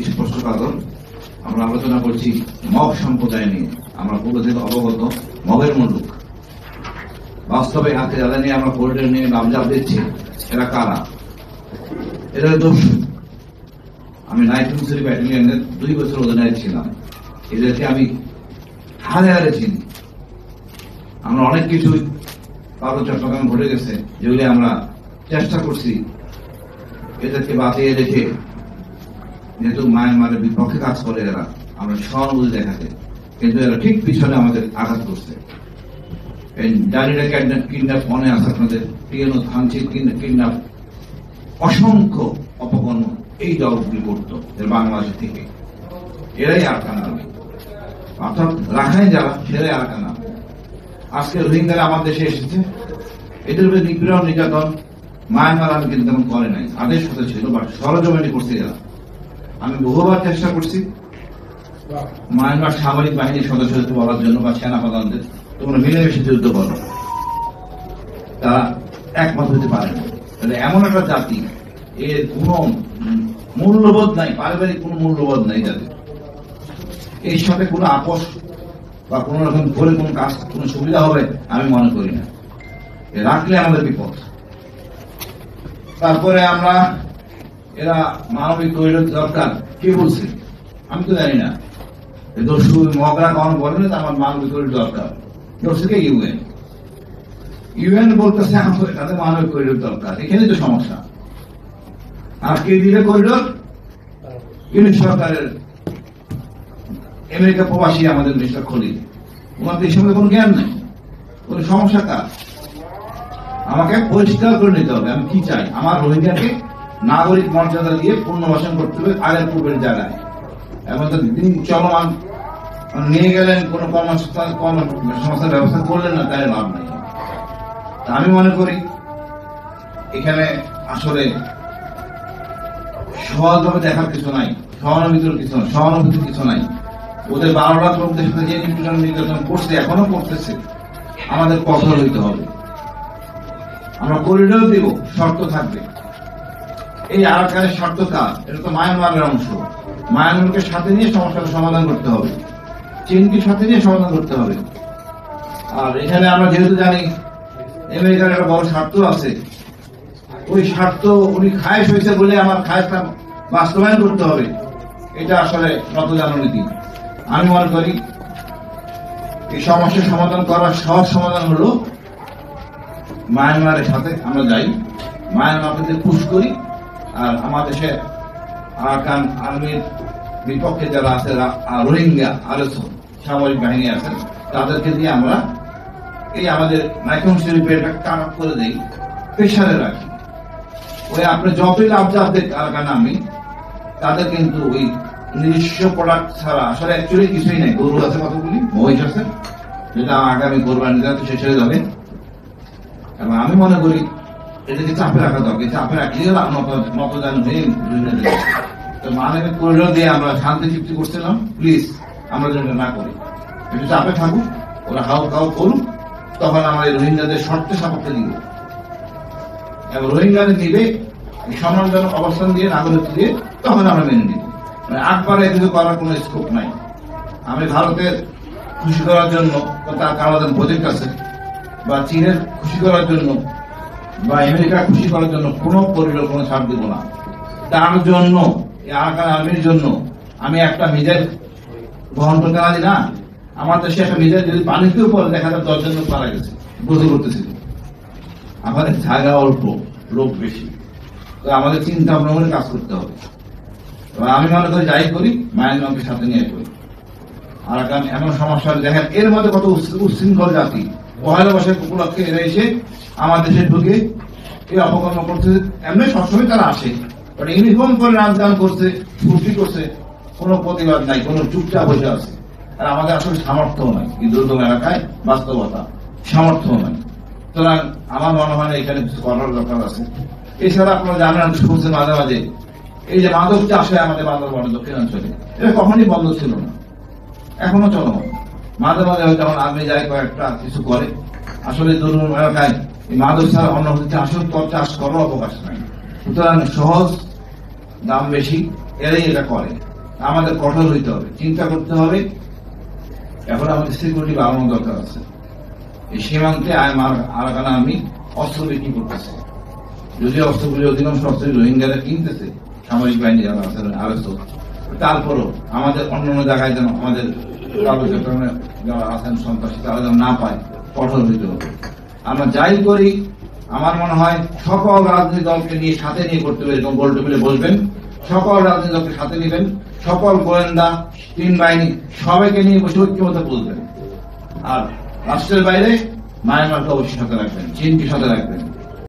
স্পষ্টকাতর আমরা আলোচনা করছি মগ সম্প্রদায় নিয়ে। আমরা পূর্ব থেকে অবগত মগের মুলুক। বাস্তবে হাতে যারা নিয়ে আমরা করিডোর নিয়ে লাভজাপ দিচ্ছি, এরা কারা? এরা দস্যু। আমি 19 ব্যাটালিয়নের 2 বছর অধিনায়ক ছিলাম। এদেরকে আমি হারে হারে চিনি। আমরা অনেক কিছুই পার্বত্য চট্টগ্রামে ঘটে গেছে, যেগুলি আমরা চেষ্টা করছি এদেরকে বাঁচিয়ে রেখে, যেহেতু মায়ানমারের বিপক্ষে কাজ করে এরা, আমরা সহানুভূতি দেখাতে, কিন্তু এরা ঠিক পিছনে আমাদের আঘাত করছে। এই ডালিরা কিডন্যাপ মনে আছে আপনাদের, টিএনও থানচির কিডন্যাপ, অসংখ্য অপকর্ম এই দলগুলি করতো বাংলাদেশ থেকে। এরাই আরাকান আর্মি, অর্থাৎ রাখাইন যারা, সেরাই আরাকান আর্মি। আজকে রোহিঙ্গারা আমার দেশে এসেছে, এদের উপরে নিপীড়ন নির্যাতন মায়ানমার আর্মি কিন্তু তেমন করে নাই, আদেশ হতে ছিল, বাট সরজমিনে করছে এরা। আমি বহুবার চেষ্টা করছি মায়ানমার সামরিক বাহিনীর সদস্যদের বলার জন্য বা সেনাপ্রধানদের, তোমরা মিলেমিশে যুদ্ধ করো, তারা একমত হতে পারে না। তাহলে এমন একটা জাতি, এর কোন মূল্যবোধ নাই, পারিবারিক কোন মূল্যবোধ নাই যাদের, এর সাথে কোনো আপোষ বা কোন রকম করে কোন কাজ কোন সুবিধা হবে আমি মনে করি না। রাখলে আমাদের বিপদ। তারপরে আমরা এরা মানবিক করিডোর দরকার কে বলছে? আমি তো জানি না। দস্যু মগরা কখনো বলে না আমার মানবিক করিডোর দরকার। দস্যুকে ইউএন বলতেছে তাদের মানবিক করিডোর দরকার। এখানে তো সমস্যা। আর কে দিলে করিডোর? ইউনিট সরকারের আমেরিকা প্রবাসী আমাদের মিস্টার খলিল। ওনাদের এই সঙ্গে কোনো জ্ঞান নেই। কোন সমস্যা কার? আমাকে পরিষ্কার করে নিতে হবে আমি কি চাই। আমার রোহিঙ্গাকে নাগরিক মর্যাদা দিয়ে পুনর্বাসন করতে হবে আগের পূর্বের জায়গায়। এখন তো দিন চলমান নিয়ে গেলেন, কোন কর্মসংস্থান ব্যবস্থা করলেন না, তাই লাভ নেই। আমি মনে করি এখানে আসলে সহজভাবে দেখার কিছু নাই, সহানুভূতির কিছু নাই। ওদের 12 লাখ লোকদের সাথে যে নির্যাতন করছে, এখনো করতেছে, আমাদের কঠোর হইতে হবে। আমরা করিডোর দিব, শর্ত থাকবে। এই আরাকানের শর্ত কাজ, এটা তো মায়ানমারের অংশ। মায়ানমারকে সাথে নিয়ে সমস্যার সমাধান করতে হবে, চীনকে সাথে নিয়ে সমাধান করতে হবে। আর এখানে আমরা যেহেতু জানি আমেরিকার একটা বড় স্বার্থ আছে, ওই স্বার্থ উনি খায়েশ হয়েছে বলে আমার খায়েশটা বাস্তবায়ন করতে হবে, এটা আসলে নতজাননীতি। আমি মনে করি এই সমস্যার সমাধান করার সহজ সমাধান হলো মায়ানমারের সাথে আমরা যাই, মায়ানমারকে পুশ করি। আর আমার দেশে আরাকান আর্মির বিপক্ষে যারা আছে, রোহিঙ্গা আরএসও সামরিক বাহিনী আছে, তাদেরকে দিয়ে আমরা এই আমাদের মাইকন শরীফের কাট করে দেই, প্রেশারে রাখি। ওই আপনি যতই লাভজাপ দেখ আরাকান আর্মি, তাদের কিন্তু ওই নিজস্ব প্রোডাক্ট ছাড়া আসলে অ্যাকচুয়ালি কিছুই নাই। গরু আছে কতগুলি, মহিষ আছে, যেটা আগামী কোরবানি শেষ হয়ে যাবে। এবং আমি মনে করি এটাকে চাপে রাখা দরকার। চাপে রাখলে নতজান হয়ে তো মানবিক করিডোর দিয়ে আমরা শান্তি চুক্তি করছিলাম, প্লিজ আমরা যেন না করি, একটু চাপে থাকুক, ওরা হাও কাউ করুক, তখন আমরা এই রোহিঙ্গাদের শর্তে সাপেক্ষে দিব। এবং রোহিঙ্গাদের নিবে সম্মানজনক অবস্থান দিয়ে, নাগরিক দিয়ে, তখন আমরা মেনে নিব। মানে আকবারে কিছু করার কোন স্কোপ নাই। আমি ভারতের খুশি করার জন্য তার কারণ প্রজেক্ট আছে, বা চীনের খুশি করার জন্য বা আমেরিকার খুশি করার জন্য কোনো করিডোর কোনো ছাড় দিব না। তার জন্য আরাকান আর্মির জন্য আমি একটা মিজাইল বহন করতে পারি না। আমার দেশে একটা মিজাইল যদি পানিতেও পরে দেখা যায় 10 জন লোক মারা গেছে, বুঝে করতেছিল। আমাদের জায়গা অল্প, লোক বেশি, তো আমাদের চিন্তা ভাবনা করে কাজ করতে হবে। আমি মনে করি যাই করি মায়ানমারকে সাথে নিয়ে করি। আরাকান এমন সমস্যা দেখেন, এর মধ্যে কত উচ্ছৃঙ্খল জাতি। 1 বৈশাখ উপলক্ষে এরা এসে আমার দেশে ঢুকে এই অপকর্ম করছে। এমনি সবসময় তারা আসে, বাট ইউনিফর্ম করে নাচ গান করছে, ফুর্তি করছে, কোনো প্রতিবাদ নাই, কোনো চুপচাপ বসে আছে। আর আমাদের আসলে সামর্থ্য নাই, এই দুর্গম এলাকায় বাস্তবতা সামর্থ্য নাই। সুতরাং আমার মনে হয় এখানে কিছু করার দরকার আছে। এছাড়া আপনারা জানেন, শুনছেন মাঝে মাঝে এই যে মাদক চাষে আমাদের বান্দরবান দক্ষিণাঞ্চলে, এটা কখনই বন্ধ ছিল না, এখনো চলমান। মাঝে মাঝে হয়তো এখন আর্মি যায় কয়েকটা কিছু করে। আসলে দুর্গম এলাকায় এই মাদক ছাড়া অন্য আসলে চাষ করার অবকাশ নাই। সুতরাং সহজ দাম বেশি, এরাই এটা করে। আমাদের কঠোর হইতে হবে, চিন্তা করতে হবে। এখন আমাদের সিকিউরিটি বাড়ানোর দরকার আছে। এই সীমান্তে আরাকান আর্মি অস্ত্র বিক্রি করতেছে, যদি অস্ত্রগুলি অধিকাংশ অস্ত্র রোহিঙ্গারা কিনতেছে, সামরিক বাহিনী যারা আছেন আরএসও, তারপরও আমাদের অন্যান্য জায়গায় যেন আমাদের যারা আছেন সন্ত্রাসী তারা যেন না পায়, কঠোর হইতে হবে। আমরা যাই করি আমার মনে হয় সকল রাজনৈতিক দলকে নিয়ে সাথে নিয়ে করতে হবে। এরকম গোল টেবিলে বসবেন, সকল রাজনৈতিক দলকে সাথে নেবেন, সকল গোয়েন্দা তিন বাহিনী সবাইকে নিয়ে বসে ঐক্যমত বলবেন। আর রাষ্ট্রের বাইরে মায়ানমারকে অবশ্যই সাথে রাখবেন, চীনকে সাথে রাখবেন।